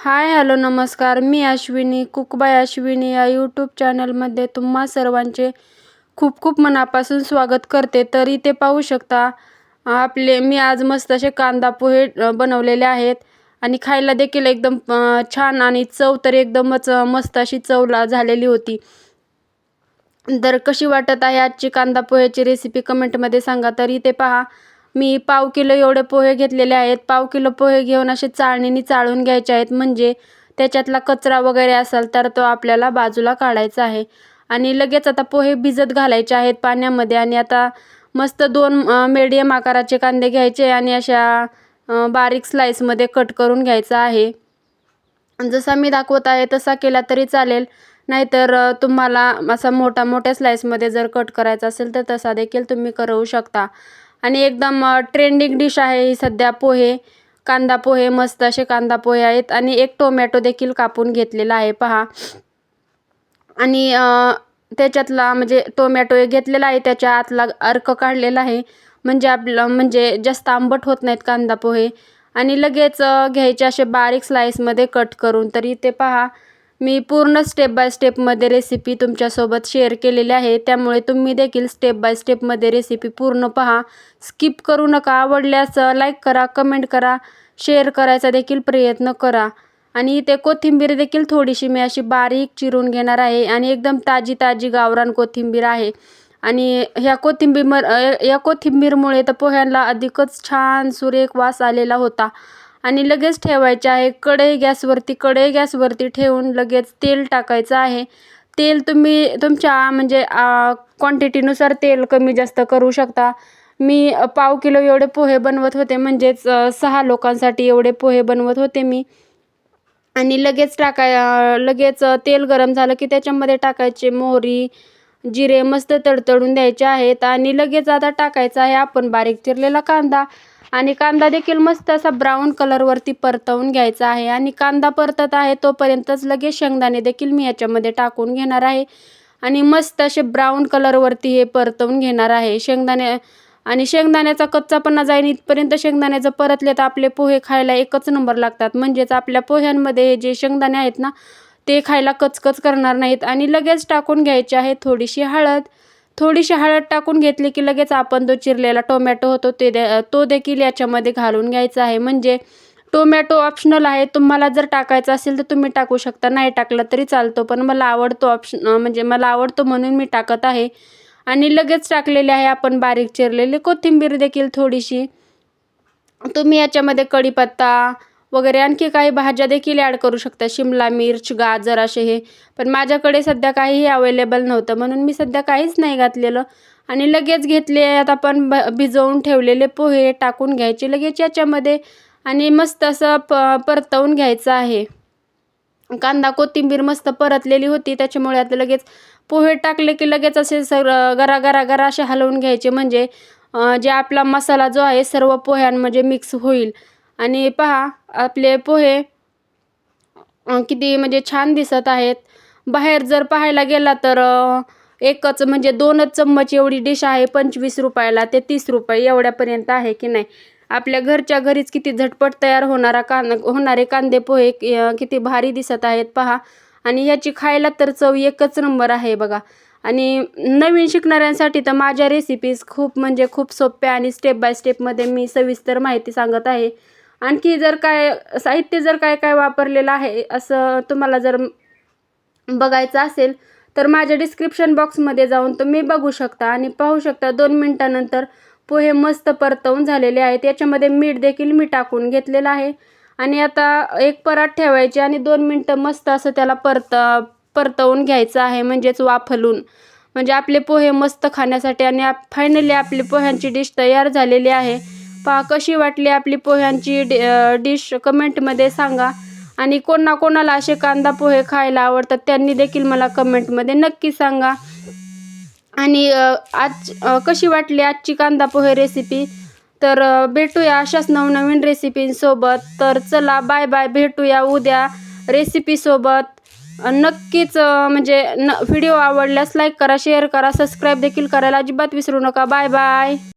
Hi hello नमस्कार. मी Ashwini cook bye Ashwini या YouTube चॅनलमध्ये तुम्हा सर्वांचे खूप खूप मनापासून स्वागत करते. तर इथे पाहू शकता मी आज मस्त असे कांदा पोहे बनवलेले आहेत आणि खायला देखील एकदम छान आणि चव तर एकदमच मस्त अशी चव झालेली होती. तर कशी वाटत आहे आजची कांदा पोह्याची रेसिपी कमेंटमध्ये सांगा. तर इथे पहा, मी पाव किलो एवढे पोहे घेतलेले आहेत. पाव किलो पोहे घेऊन असे चाळणीने चाळून घ्यायचे आहेत, म्हणजे त्याच्यातला कचरा वगैरे असेल तर तो आपल्याला बाजूला काढायचा आहे. आणि लगेच आता पोहे भिजत घालायचे आहेत पाण्यामध्ये. आणि आता मस्त 2 मीडियम आकाराचे कांदे घ्यायचे आणि अशा बारीक स्लाइसमध्ये कट करून घ्यायचा आहे. जसा मी दाखवत आहे तसा केला तरी चालेल, नाहीतर तुम्हाला असा मोठ्या स्लाइसमध्ये जर कट करायचा असेल तर तसा देखील तुम्ही करू शकता. आणि एकदम ट्रेंडिंग डिश आहे ही सध्या पोहे, कांदा पोहे. मस्त असे कांदा पोहे आहेत आणि एक टोमॅटो देखील कापून घेतलेला आहे पहा. आणि त्याच्यातला म्हणजे टोमॅटो एक घेतलेला आहे, त्याच्या आतला अर्क काढलेला आहे, म्हणजे जास्त आंबट होत नाहीत कांदा पोहे. आणि लगेच घ्यायचे असे बारीक स्लाइसमध्ये कट करून. तर इथे पहा, मी पूर्ण स्टेप बाय स्टेपमध्ये रेसिपी तुमच्यासोबत शेअर केलेली आहे, त्यामुळे तुम्ही देखील स्टेप बाय स्टेपमध्ये रेसिपी पूर्ण पहा, स्किप करू नका. आवडल्यास लाईक करा, कमेंट करा, शेअर करायचा देखील प्रयत्न करा. आणि इथे कोथिंबीर देखील थोडीशी मी अशी बारीक चिरून घेणार आहे आणि एकदम ताजी गावरान कोथिंबीर आहे. आणि या कोथिंबीरमुळे तर पोह्यांना अधिकच छान सुरेख वास आलेला होता. आणि लगेच ठेवायचे आहे कढई गॅसवरती ठेवून लगेच तेल टाकायचं आहे. तेल तुम्ही तुमच्या म्हणजे क्वांटिटीनुसार तेल कमी जास्त करू शकता. मी पाव किलो एवढे पोहे बनवत होते, म्हणजेच 6 लोकांसाठी एवढे पोहे बनवत होते मी. आणि लगेच तेल गरम झालं की त्याच्यामध्ये टाकायचे मोहरी, जिरे मस्त तडतडून द्यायचे आहेत. आणि लगेच आता टाकायचा आहे आपण बारीक चिरलेला कांदा. आणि कांदा देखील मस्त असा ब्राऊन कलरवरती परतवून घ्यायचा आहे. आणि कांदा परतत आहे तोपर्यंतच लगेच शेंगदाणे देखील मी याच्यामध्ये टाकून घेणार आहे आणि मस्त असे ब्राऊन कलरवरती हे परतवून घेणार आहे शेंगदाणे. आणि शेंगदाण्याचा कच्चापणा जाईन इथपर्यंत शेंगदाणे जर परतले तर आपले पोहे खायला एकच नंबर लागतात. म्हणजेच आपल्या पोह्यांमध्ये जे शेंगदाणे आहेत ना, ते खायला कचकच करणार नाहीत. आणि लगेच टाकून घ्यायची आहे थोडीशी हळद टाकून घेतली की लगेच आपण जो चिरलेला टोमॅटो होतो तो देखील याच्यामध्ये घालून घ्यायचा आहे. म्हणजे टोमॅटो ऑप्शनल आहे, तुम्हाला जर टाकायचा असेल तर तुम्ही टाकू शकता, नाही टाकलं तरी चालतो, पण मला आवडतो म्हणून मी टाकत आहे. आणि लगेच टाकलेले आहे आपण बारीक चिरलेली कोथिंबीर देखील थोडीशी. तुम्ही याच्यामध्ये कढीपत्ता वगैरे आणखी काही भाज्या देखील ॲड करू शकता, शिमला मिर्च, गाजर असे हे. पण माझ्याकडे सध्या काहीही अवेलेबल नव्हतं म्हणून मी सध्या काहीच नाही घातलेलं. आणि लगेच घेतले आता आपण भिजवून ठेवलेले पोहे टाकून घ्यायचे लगेच याच्यामध्ये आणि मस्त असं परतवून घ्यायचं आहे. कांदा कोथिंबीर मस्त परतलेली होती, त्याच्यामुळे आता लगेच पोहे टाकले की लगेच असे गरा असे हलवून घ्यायचे, म्हणजे जे आपला मसाला जो आहे सर्व पोह्यांमध्ये मिक्स होईल. आणि पहा, आपले पोहे किती म्हणजे छान दिसत आहेत. बाहेर जर पाहायला गेला तर एकच म्हणजे 2च चम्मच एवढी डिश आहे 25 रुपयाला ते 30 रुपये एवढ्यापर्यंत आहे की नाही. आपल्या घरच्या घरीच किती झटपट तयार होणारे कांदे पोहे किती भारी दिसत आहेत पहा. आणि याची खायला तर चव एकच नंबर आहे बघा. आणि नवीन शिकणाऱ्यांसाठी तर माझ्या रेसिपीज खूप सोप्या आणि स्टेप बाय स्टेपमध्ये मी सविस्तर माहिती सांगत आहे. आणखी जर काय साहित्य काय वापरलेलं आहे असं तुम्हाला जर बघायचं असेल तर माझ्या डिस्क्रिप्शन बॉक्समध्ये जाऊन तुम्ही बघू शकता आणि पाहू शकता. 2 मिनिटानंतर पोहे मस्त परतवून झालेले आहेत. याच्यामध्ये मीठ देखील मी टाकून घेतलेलं आहे. आणि आता एक परात ठेवायची आणि 2 मिनटं मस्त असं त्याला परतवून घ्यायचं आहे, म्हणजेच वाफलून. म्हणजे आपले पोहे मस्त खाण्यासाठी. आणि फायनली आपली पोह्यांची डिश तयार झालेली आहे. पहा कशी वाटली आपली पोह्यांची डिश कमेंटमध्ये सांगा. आणि कोणाला असे कांदा पोहे खायला आवडतात त्यांनी देखील मला कमेंटमध्ये नक्की सांगा. आणि कशी वाटली आजची कांदा पोहे रेसिपी. तर भेटूया अशाच नवनवीन रेसिपींसोबत. तर चला बाय बाय, भेटूया उद्या रेसिपीसोबत. नक्कीच म्हणजे व्हिडिओ आवडल्यास लाईक करा, शेअर करा, सबस्क्राईब देखील करायला अजिबात विसरू नका. Bye bye.